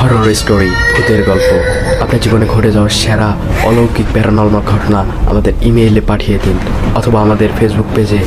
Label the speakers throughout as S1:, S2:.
S1: Horror story, ভূতের গল্প, আপনার জীবনে ঘটে যাওয়া সেরা অলৌকিক প্যারানর্মাল ঘটনা আমাদের ইমেইলে পাঠিয়ে দিন অথবা আমাদের ফেসবুক পেজে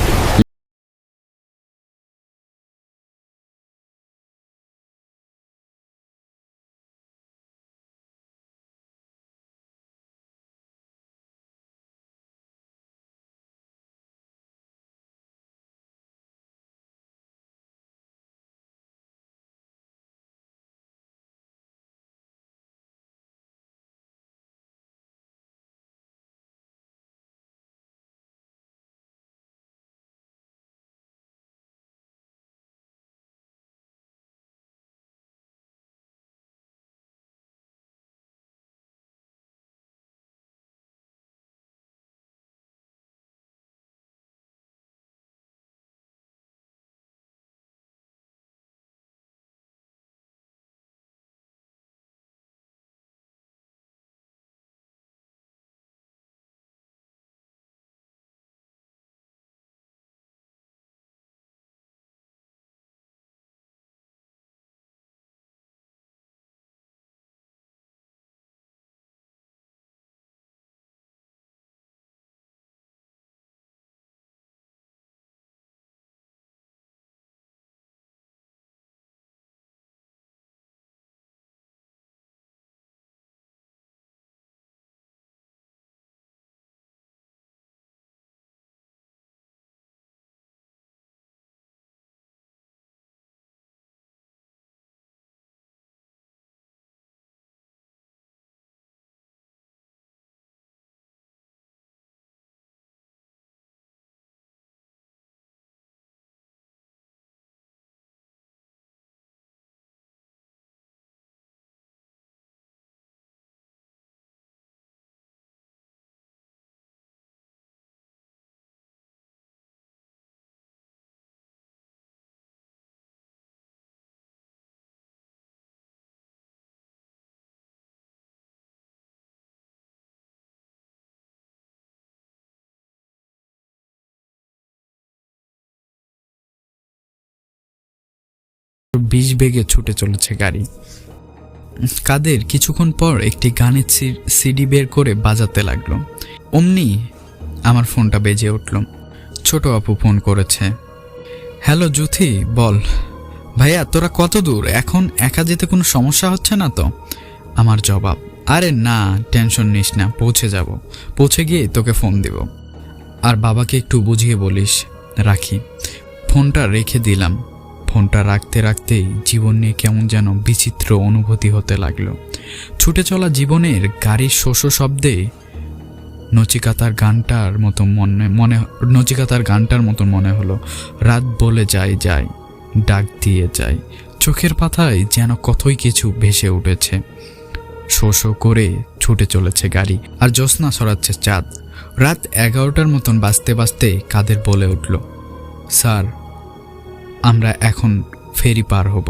S2: বিশ বেগে ছুটে চলেছে গাড়ি। কাদের কিছুক্ষণ পর একটি গানের সিডি বের করে বাজাতে লাগলো। অমনি আমার ফোনটা বেজে উঠল। ছোট আপু ফোন করেছে। হ্যালো জুথি, বল। ভাইয়া তোরা কত দূর? এখন একা যেতে কোনো সমস্যা হচ্ছে না তো? আমার জবাব, আরে না, টেনশন নিস না, পৌঁছে যাব। পৌঁছে গিয়ে তোকে ফোন দিব। আর বাবাকে একটু বুঝিয়ে বলিস। রাখি। ফোনটা রেখে দিলাম। ফোনটা রাখতে রাখতেই জীবন নিয়ে কেমন যেন বিচিত্র অনুভূতি হতে লাগলো। ছুটে চলা জীবনের গাড়ির শোষ শব্দে নচিকাতার গানটার মতো মনে হলো। রাত বলে যায় যায়, ডাক দিয়ে যায়। চোখের পাতায় যেন কতই কিছু ভেসে উঠেছে। শোষ করে ছুটে চলেছে গাড়ি, আর জ্যোৎস্না ছড়াচ্ছে চাঁদ। রাত 11টার মতন বাজতে বাজতে কাদের বলে উঠল, স্যার আমরা এখন ফেরি পার হব।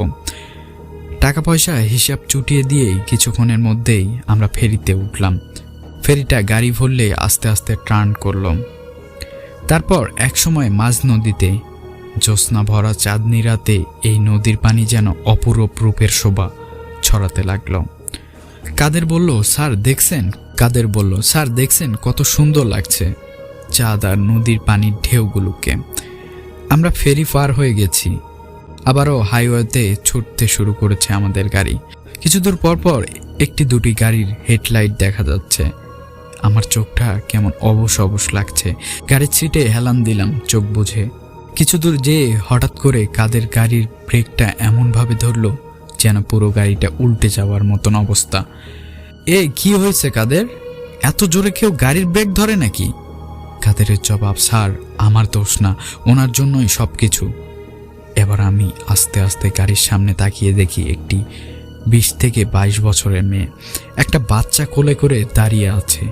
S2: টাকা পয়সা হিসাব চুটিয়ে দিয়েই কিছুক্ষণের মধ্যেই আমরা ফেরিতে উঠলাম। ফেরিটা গাড়ি ভরলে আস্তে আস্তে টার্ন করল। তারপর একসময় মাঝ নদীতে জ্যোৎস্না ভরা চাঁদনি রাতে এই নদীর পানি যেন অপরূপ রূপের শোভা ছড়াতে লাগলো। কাদের বলল, স্যার দেখছেন কত সুন্দর লাগছে চাঁদ আর নদীর পানির ঢেউগুলোকে। আমরা ফেরি পার হয়ে গেছি। আবারও হাইওয়েতে ছুটতে শুরু করেছে আমাদের গাড়ি। কিছু দূর পর পর একটি দুটি গাড়ির হেডলাইট দেখা যাচ্ছে। আমার চোখটা কেমন অবশ অবশ লাগছে। গাড়ির সিটে হেলান দিলাম চোখ বুঝে। কিছু দূর যেয়ে হঠাৎ করে কাদের গাড়ির ব্রেকটা এমনভাবে ধরলো যেন পুরো গাড়িটা উল্টে যাওয়ার মতন অবস্থা। কি হয়েছে কাদের? এত জোরে কেউ গাড়ির ব্রেক ধরে নাকি? কাদেরের জবাব, স্যার আমার দোষ না, ওনার জন্যই সব কিছু। এবার আমি আস্তে আস্তে গাড়ির সামনে তাকিয়ে দেখি একটি 20 থেকে 22 বছরের মেয়ে একটা বাচ্চা কোলে করে দাঁড়িয়ে আছে।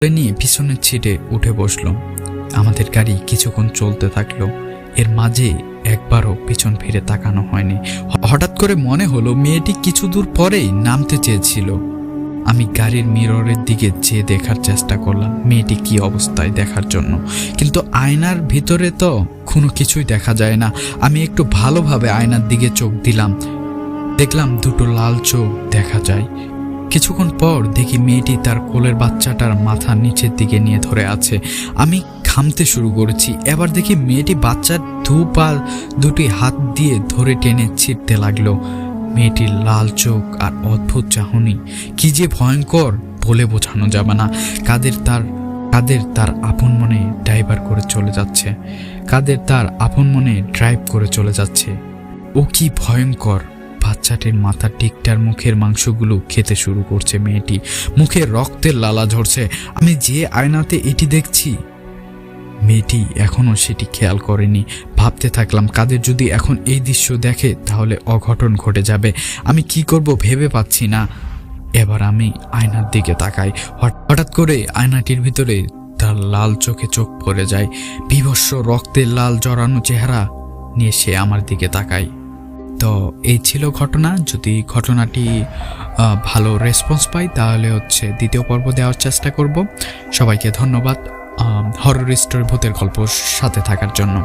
S2: নিয়ে পিছনের সিটে উঠে বসলো। আমাদের গাড়ি কিছুক্ষণ চলতে থাকলো। এর মাঝে একবারও পিছন ফিরে তাকানো হয়নি। হঠাৎ করে মনে হলো মেয়েটি কিছু দূর পরেই নামতে চেয়েছিল। আমি গাড়ির মিররের দিকে চেয়ে দেখার চেষ্টা করলাম মেয়েটি কি অবস্থায় দেখার জন্য, কিন্তু আয়নার ভিতরে তো কোনো কিছুই দেখা যায় না। আমি একটু ভালোভাবে আয়নার দিকে চোখ দিলাম, দেখলাম দুটো লাল চোখ দেখা যায়। কিছুক্ষণ পর দেখি মেয়েটি তার কোলের বাচ্চাটার মাথা নিচের দিকে নিয়ে ধরে আছে। আমি ঘামতে শুরু করেছি। এবার দেখি মেয়েটি বাচ্চার দুটি হাত দিয়ে ধরে টেনে ছিঁড়তে লাগলো। মেয়েটির লাল চোখ আর অদ্ভুত চাহনি কি যে ভয়ঙ্কর বলে বোঝানো যাবে না। কাদের তার আপন মনে ড্রাইভ করে চলে যাচ্ছে। ও কি ভয়ঙ্কর! বাচ্চাটির মাথার টিকটার মুখের মাংসগুলো খেতে শুরু করছে। মেয়েটি মুখে রক্তের লালা ঝরছে। আমি যে আয়নাতে এটি দেখছি, মেয়েটি এখনো সেটি খেয়াল করেনি। ভাবতে থাকলাম কাদের যদি এখন এই দৃশ্য দেখে তাহলে অঘটন ঘটে যাবে। আমি কি করব ভেবে পাচ্ছি না। এবার আমি আয়নার দিকে তাকাই। হঠাৎ করে আয়নাটির ভিতরে তার লাল চোখে চোখ পড়ে যায়। বীভৎস রক্তের লাল জড়ানো চেহারা নিয়ে সে আমার দিকে তাকায়। তো এই ছিল ঘটনা। যদি ঘটনাটি ভালো রেসপন্স পাই তাহলে দ্বিতীয় পর্ব দেওয়ার চেষ্টা করব। সবাইকে ধন্যবাদ হরর স্টোরি ভূতের গল্প সাথে থাকার জন্য।